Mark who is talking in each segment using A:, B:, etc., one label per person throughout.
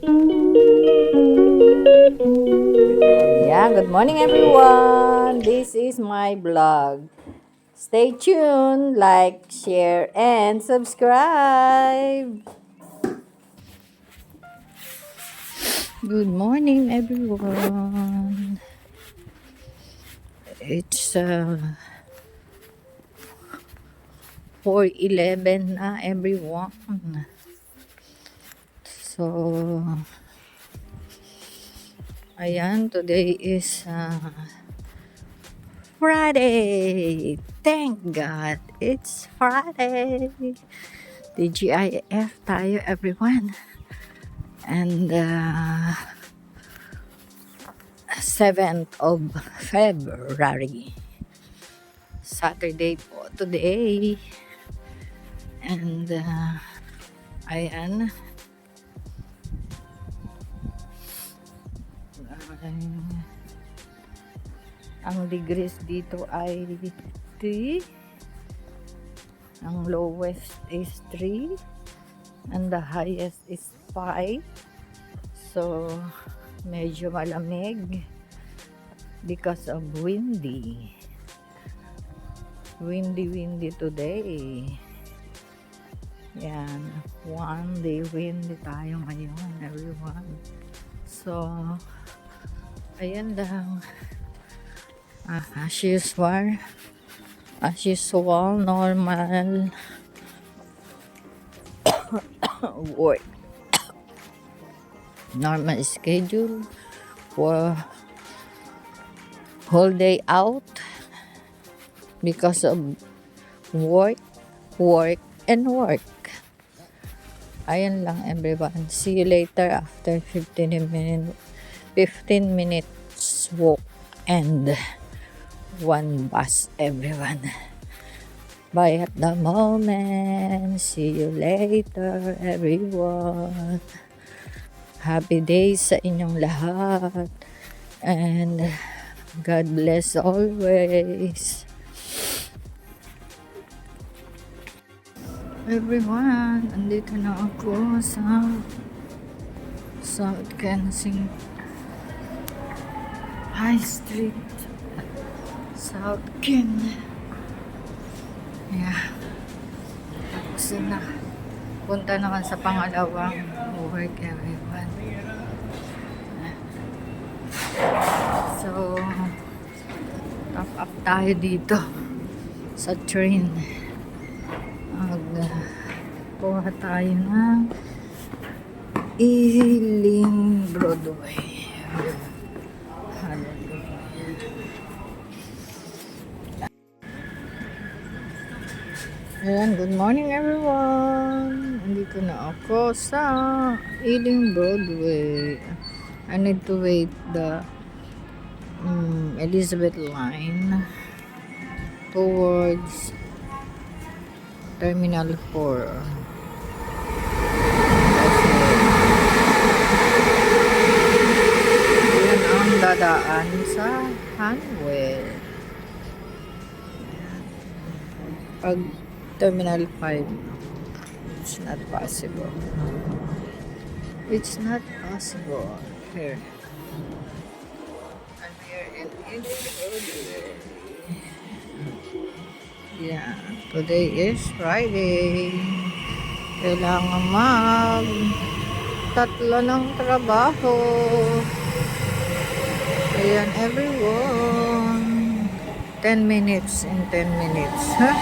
A: Yeah, good morning everyone. This is my vlog. Stay tuned, like, share, and subscribe. Good morning everyone. It's 4:11 na everyone. So, ayan, today is Friday. Thank God, it's Friday. TGIF tayo everyone. And 7th of February. Saturday po today. And ayan. Ang degrees dito ay 3. Ang lowest is 3. And the highest is 5. So, medyo malamig because of windy. Windy today. Yan. One day windy tayo ngayon, everyone. So, ayan lang. As usual, normal work. Normal schedule for whole day out because of work, and work. Ayan lang everyone. See you later after 15 minutes walk and 1 bus everyone. Bye at the moment. See you later everyone. Happy days sa inyong lahat. And God bless always. Everyone, andito na ako sa South Kensington High Street. South Ken. Yeah. Tapos na. Punta naman sa pangalawang work everyone. So, top up tayo dito sa train. Kuha tayo ng Ealing Broadway. Ayan, good morning everyone. Nandito na ako sa Ealing Broadway. I need to wait the Elizabeth line towards Terminal 4. Yan ang dadaan sa Hanwell. Pag Terminal 5, it's not possible. It's not possible. Here. I'm here in Ealing. Yeah, today is Friday. Kailangan tatlo ng trabaho. Ayan, everyone. 10 minutes in 10 minutes. Huh?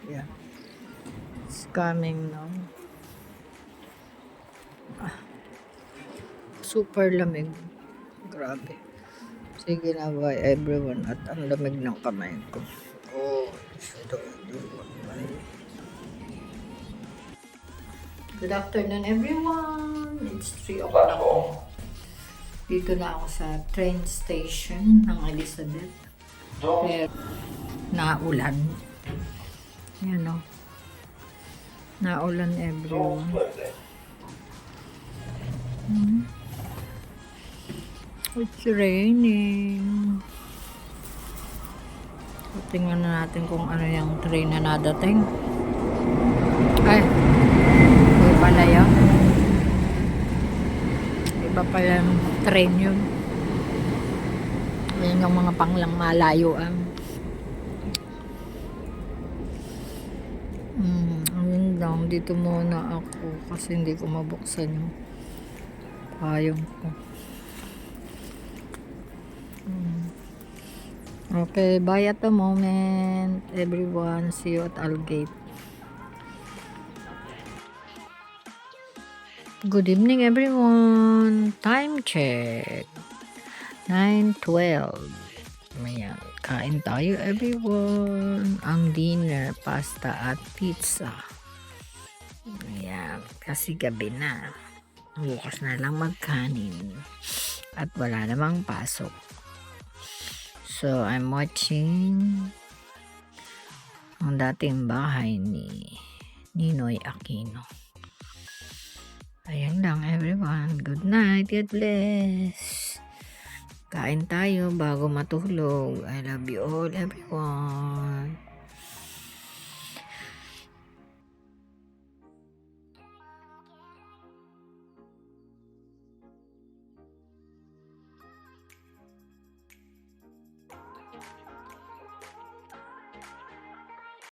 A: Yeah, it's coming now. Super lamig. Grabe. Sige na, bye everyone. At ang lamig ng kamay ko. Oh, good afternoon everyone. It's 3 o'clock. Dito na ako sa train station ng Elizabeth. Pero naulan. Yan o. Naulan everyone. It's raining. So, tingnan na natin kung ano yung train na nadating. Ay, iba pala yun. Iba pala yung train yun. Yan yung mga panglang malayuan. Ayun lang, dito muna ako kasi hindi ko mabuksan yung payong ko. Okay, bye at the moment, everyone. See you at Algate. Good evening, everyone. Time check. 9:12. Ayan, kain tayo, everyone. Ang dinner, pasta at pizza. Ayan, kasi gabi na. Bukas na lang magkanin. At wala namang pasok. So, I'm watching ang dating bahay ni Ninoy Aquino. Ayan lang, everyone. Good night. God bless. Kain tayo bago matulog. I love you all, everyone.